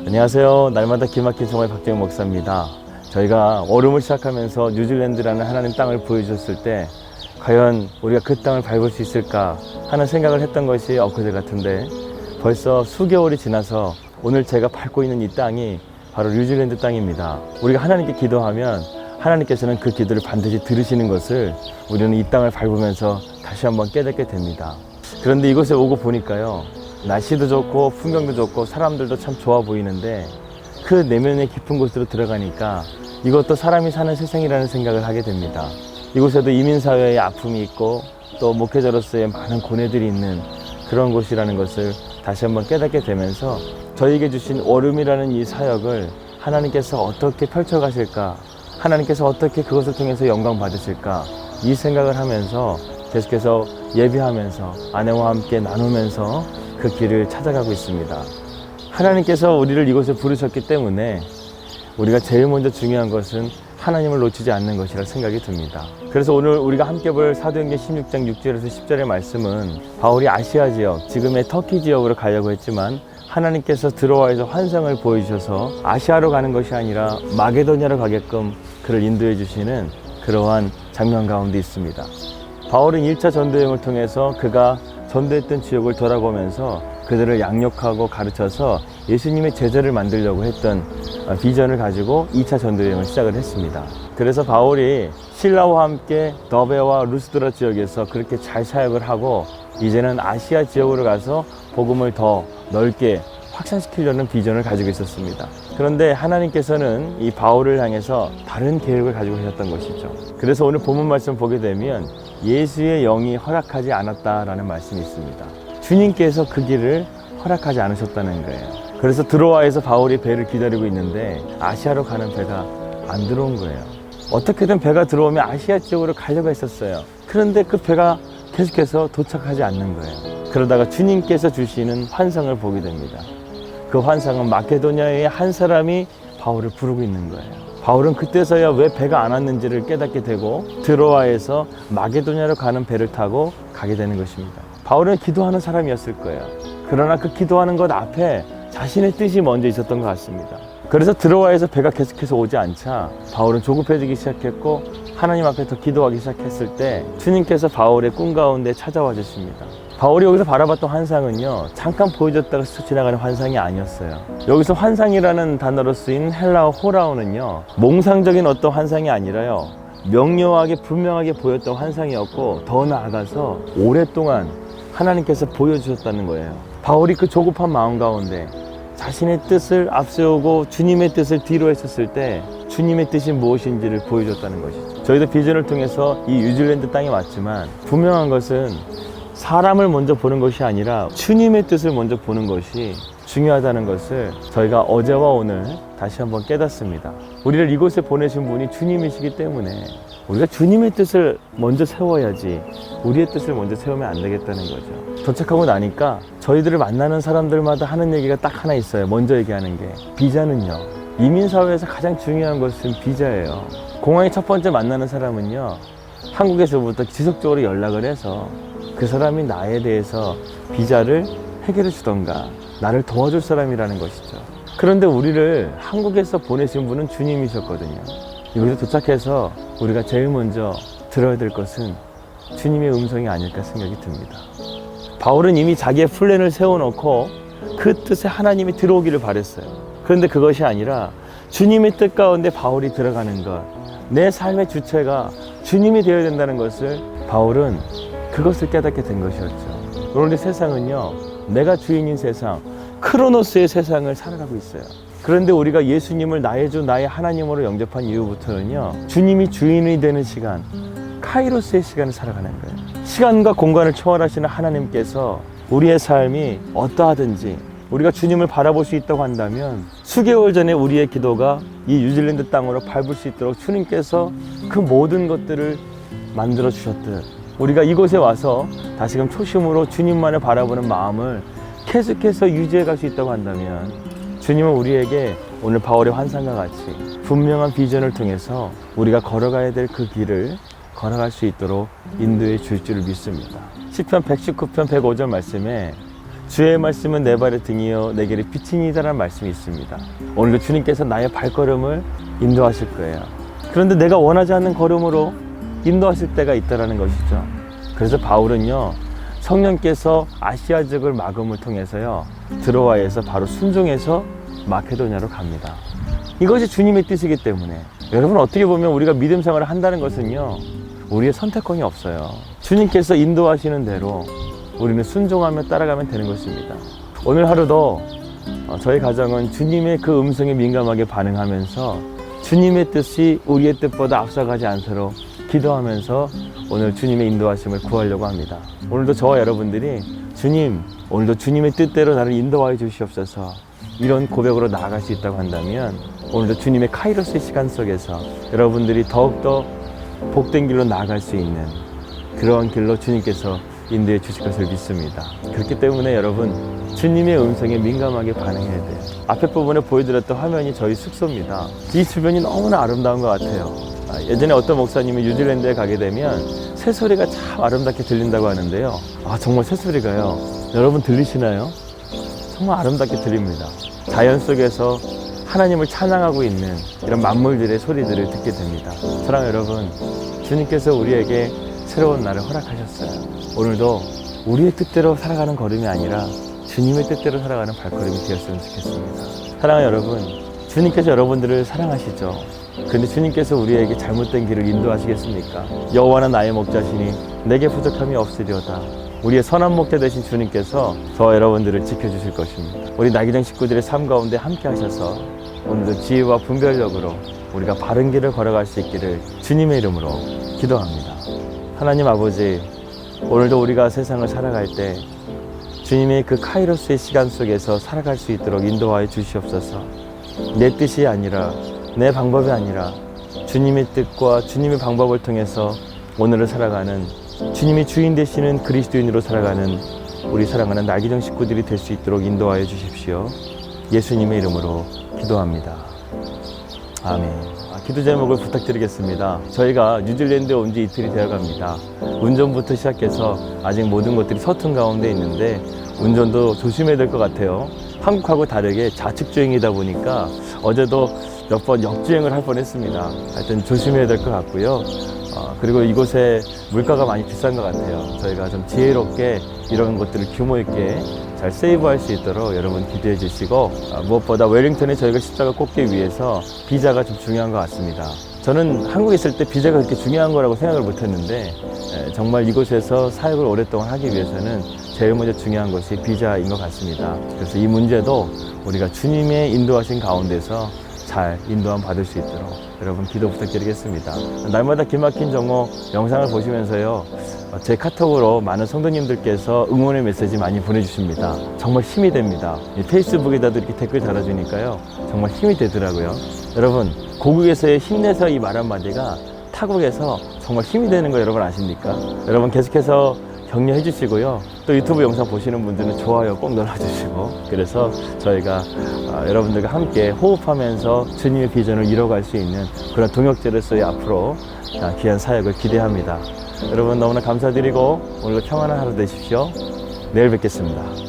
안녕하세요. 날마다 기막힌 성화의 박재영 목사입니다. 저희가 얼음을 시작하면서 뉴질랜드라는 하나님 땅을 보여주셨을 때 과연 우리가 그 땅을 밟을 수 있을까 하는 생각을 했던 것이 엊그제 같은데 벌써 수개월이 지나서 오늘 제가 밟고 있는 이 땅이 바로 뉴질랜드 땅입니다. 우리가 하나님께 기도하면 하나님께서는 그 기도를 반드시 들으시는 것을 우리는 이 땅을 밟으면서 다시 한번 깨닫게 됩니다. 그런데 이곳에 오고 보니까요, 날씨도 좋고 풍경도 좋고 사람들도 참 좋아 보이는데 그 내면의 깊은 곳으로 들어가니까 이것도 사람이 사는 세상이라는 생각을 하게 됩니다. 이곳에도 이민사회의 아픔이 있고 또 목회자로서의 많은 고뇌들이 있는 그런 곳이라는 것을 다시 한번 깨닫게 되면서 저희에게 주신 얼음이라는 이 사역을 하나님께서 어떻게 펼쳐가실까, 하나님께서 어떻게 그것을 통해서 영광 받으실까, 이 생각을 하면서 계속해서 예배하면서 아내와 함께 나누면서 그 길을 찾아가고 있습니다. 하나님께서 우리를 이곳에 부르셨기 때문에 우리가 제일 먼저 중요한 것은 하나님을 놓치지 않는 것이라 생각이 듭니다. 그래서 오늘 우리가 함께 볼 사도행전 16장 6절에서 10절의 말씀은 바울이 아시아 지역, 지금의 터키 지역으로 가려고 했지만 하나님께서 드로아에서 환상을 보여주셔서 아시아로 가는 것이 아니라 마게도냐로 가게끔 그를 인도해 주시는 그러한 장면 가운데 있습니다. 바울은 1차 전도여행을 통해서 그가 전도했던 지역을 돌아보면서 그들을 양육하고 가르쳐서 예수님의 제자를 만들려고 했던 비전을 가지고 2차 전도여행을 시작을 했습니다. 그래서 바울이 실라와 함께 더베와 루스드라 지역에서 그렇게 잘 사역을 하고 이제는 아시아 지역으로 가서 복음을 더 넓게 확산시키려는 비전을 가지고 있었습니다. 그런데 하나님께서는 이 바울을 향해서 다른 계획을 가지고 계셨던 것이죠. 그래서 오늘 본문 말씀 보게 되면 예수의 영이 허락하지 않았다라는 말씀이 있습니다. 주님께서 그 길을 허락하지 않으셨다는 거예요. 그래서 드로아에서 바울이 배를 기다리고 있는데 아시아로 가는 배가 안 들어온 거예요. 어떻게든 배가 들어오면 아시아 지역으로 가려고 했었어요. 그런데 그 배가 계속해서 도착하지 않는 거예요. 그러다가 주님께서 주시는 환상을 보게 됩니다. 그 환상은 마케도냐의 한 사람이 바울을 부르고 있는 거예요. 바울은 그때서야 왜 배가 안 왔는지를 깨닫게 되고 드로아에서 마게도냐로 가는 배를 타고 가게 되는 것입니다. 바울은 기도하는 사람이었을 거예요. 그러나 그 기도하는 것 앞에 자신의 뜻이 먼저 있었던 것 같습니다. 그래서 드로아에서 배가 계속해서 오지 않자 바울은 조급해지기 시작했고 하나님 앞에 더 기도하기 시작했을 때 주님께서 바울의 꿈 가운데 찾아와 주십니다. 바울이 여기서 바라봤던 환상은요, 잠깐 보여줬다가 스쳐 지나가는 환상이 아니었어요. 여기서 환상이라는 단어로 쓰인 헬라어 호라오는요, 몽상적인 어떤 환상이 아니라요, 명료하게 분명하게 보였던 환상이었고 더 나아가서 오랫동안 하나님께서 보여주셨다는 거예요. 바울이 그 조급한 마음 가운데 자신의 뜻을 앞세우고 주님의 뜻을 뒤로 했었을 때 주님의 뜻이 무엇인지를 보여줬다는 것이죠. 저희도 비전을 통해서 이 뉴질랜드 땅에 왔지만 분명한 것은 사람을 먼저 보는 것이 아니라 주님의 뜻을 먼저 보는 것이 중요하다는 것을 저희가 어제와 오늘 다시 한번 깨닫습니다. 우리를 이곳에 보내신 분이 주님이시기 때문에 우리가 주님의 뜻을 먼저 세워야지 우리의 뜻을 먼저 세우면 안 되겠다는 거죠. 도착하고 나니까 저희들을 만나는 사람들마다 하는 얘기가 딱 하나 있어요. 먼저 얘기하는 게 비자는요, 이민사회에서 가장 중요한 것은 비자예요. 공항에 첫 번째 만나는 사람은요, 한국에서부터 지속적으로 연락을 해서 그 사람이 나에 대해서 비자를 해결해 주던가 나를 도와줄 사람이라는 것이죠. 그런데 우리를 한국에서 보내신 분은 주님이셨거든요. 여기서 도착해서 우리가 제일 먼저 들어야 될 것은 주님의 음성이 아닐까 생각이 듭니다. 바울은 이미 자기의 플랜을 세워놓고 그 뜻에 하나님이 들어오기를 바랬어요. 그런데 그것이 아니라 주님의 뜻 가운데 바울이 들어가는 것, 내 삶의 주체가 주님이 되어야 된다는 것을 바울은 그것을 깨닫게 된 것이었죠. 오늘 세상은요, 내가 주인인 세상, 크로노스의 세상을 살아가고 있어요. 그런데 우리가 예수님을 나의 주, 나의 하나님으로 영접한 이후부터는요, 주님이 주인이 되는 시간, 카이로스의 시간을 살아가는 거예요. 시간과 공간을 초월하시는 하나님께서 우리의 삶이 어떠하든지 우리가 주님을 바라볼 수 있다고 한다면 수개월 전에 우리의 기도가 이 뉴질랜드 땅으로 밟을 수 있도록 주님께서 그 모든 것들을 만들어 주셨듯 우리가 이곳에 와서 다시금 초심으로 주님만을 바라보는 마음을 계속해서 유지해 갈 수 있다고 한다면 주님은 우리에게 오늘 바울의 환상과 같이 분명한 비전을 통해서 우리가 걸어가야 될 그 길을 걸어갈 수 있도록 인도해 줄 줄을 믿습니다. 시편 119편 105절 말씀에 주의 말씀은 내 발의 등이요 내 길의 빛이니다라는 말씀이 있습니다. 오늘도 주님께서 나의 발걸음을 인도하실 거예요. 그런데 내가 원하지 않는 걸음으로 인도하실 때가 있다는 것이죠. 그래서 바울은요, 성령께서 아시아 지역을 막음을 통해서요, 드로아에서 바로 순종해서 마케도냐로 갑니다. 이것이 주님의 뜻이기 때문에 여러분, 어떻게 보면 우리가 믿음 생활을 한다는 것은요, 우리의 선택권이 없어요. 주님께서 인도하시는 대로 우리는 순종하며 따라가면 되는 것입니다. 오늘 하루도 저희 가정은 주님의 그 음성에 민감하게 반응하면서 주님의 뜻이 우리의 뜻보다 앞서가지 않도록 기도하면서 오늘 주님의 인도하심을 구하려고 합니다. 오늘도 저와 여러분들이 주님, 오늘도 주님의 뜻대로 나를 인도하여 주시옵소서, 이런 고백으로 나아갈 수 있다고 한다면 오늘도 주님의 카이로스의 시간 속에서 여러분들이 더욱더 복된 길로 나아갈 수 있는 그러한 길로 주님께서 인도해 주실 것을 믿습니다. 그렇기 때문에 여러분, 주님의 음성에 민감하게 반응해야 돼요. 앞에 부분에 보여드렸던 화면이 저희 숙소입니다. 이 주변이 너무나 아름다운 것 같아요. 예전에 어떤 목사님이 뉴질랜드에 가게 되면 새소리가 참 아름답게 들린다고 하는데요. 정말 새소리가요, 여러분 들리시나요? 정말 아름답게 들립니다. 자연 속에서 하나님을 찬양하고 있는 이런 만물들의 소리들을 듣게 됩니다. 사랑하는 여러분, 주님께서 우리에게 새로운 날을 허락하셨어요. 오늘도 우리의 뜻대로 살아가는 걸음이 아니라 주님의 뜻대로 살아가는 발걸음이 되었으면 좋겠습니다. 사랑하는 여러분, 주님께서 여러분들을 사랑하시죠. 그런데 주님께서 우리에게 잘못된 길을 인도하시겠습니까? 여호와는 나의 목자시니 내게 부족함이 없으리로다. 우리의 선한 목자 되신 주님께서 저와 여러분들을 지켜주실 것입니다. 우리 나기정 식구들의 삶 가운데 함께 하셔서 오늘도 지혜와 분별력으로 우리가 바른 길을 걸어갈 수 있기를 주님의 이름으로 기도합니다. 하나님 아버지, 오늘도 우리가 세상을 살아갈 때 주님의 그 카이로스의 시간 속에서 살아갈 수 있도록 인도하여 주시옵소서. 내 뜻이 아니라, 내 방법이 아니라 주님의 뜻과 주님의 방법을 통해서 오늘을 살아가는, 주님이 주인 되시는 그리스도인으로 살아가는 우리 사랑하는 나기정 식구들이 될 수 있도록 인도하여 주십시오. 예수님의 이름으로 기도합니다. 아멘. 기도 제목을 부탁드리겠습니다. 저희가 뉴질랜드에 온 지 이틀이 되어갑니다. 운전부터 시작해서 아직 모든 것들이 서툰 가운데 있는데 운전도 조심해야 될 것 같아요. 한국하고 다르게 좌측주행이다 보니까 어제도 몇 번 역주행을 할 뻔했습니다. 하여튼 조심해야 될 것 같고요. 그리고 이곳에 물가가 많이 비싼 것 같아요. 저희가 좀 지혜롭게 이런 것들을 규모 있게 잘 세이브할 수 있도록 여러분 기도해 주시고, 무엇보다 웰링턴에 저희가 십자가 꽂기 위해서 비자가 좀 중요한 것 같습니다. 저는 한국에 있을 때 비자가 그렇게 중요한 거라고 생각을 못 했는데 정말 이곳에서 사역을 오랫동안 하기 위해서는 제일 먼저 중요한 것이 비자인 것 같습니다. 그래서 이 문제도 우리가 주님의 인도하신 가운데서 잘 인도함 받을 수 있도록 여러분 기도 부탁드리겠습니다. 날마다 기막힌 정오 영상을 보시면서요, 제 카톡으로 많은 성도님들께서 응원의 메시지 많이 보내주십니다. 정말 힘이 됩니다. 페이스북에다도 이렇게 댓글 달아주니까요, 정말 힘이 되더라고요. 여러분, 고국에서의 힘내서 이 말 한마디가 타국에서 정말 힘이 되는 거 여러분 아십니까? 여러분 계속해서 격려해 주시고요. 또 유튜브 영상 보시는 분들은 좋아요 꼭 눌러주시고, 그래서 저희가 여러분들과 함께 호흡하면서 주님의 비전을 이뤄갈 수 있는 그런 동역자로서의 앞으로 귀한 사역을 기대합니다. 여러분 너무나 감사드리고 오늘도 평안한 하루 되십시오. 내일 뵙겠습니다.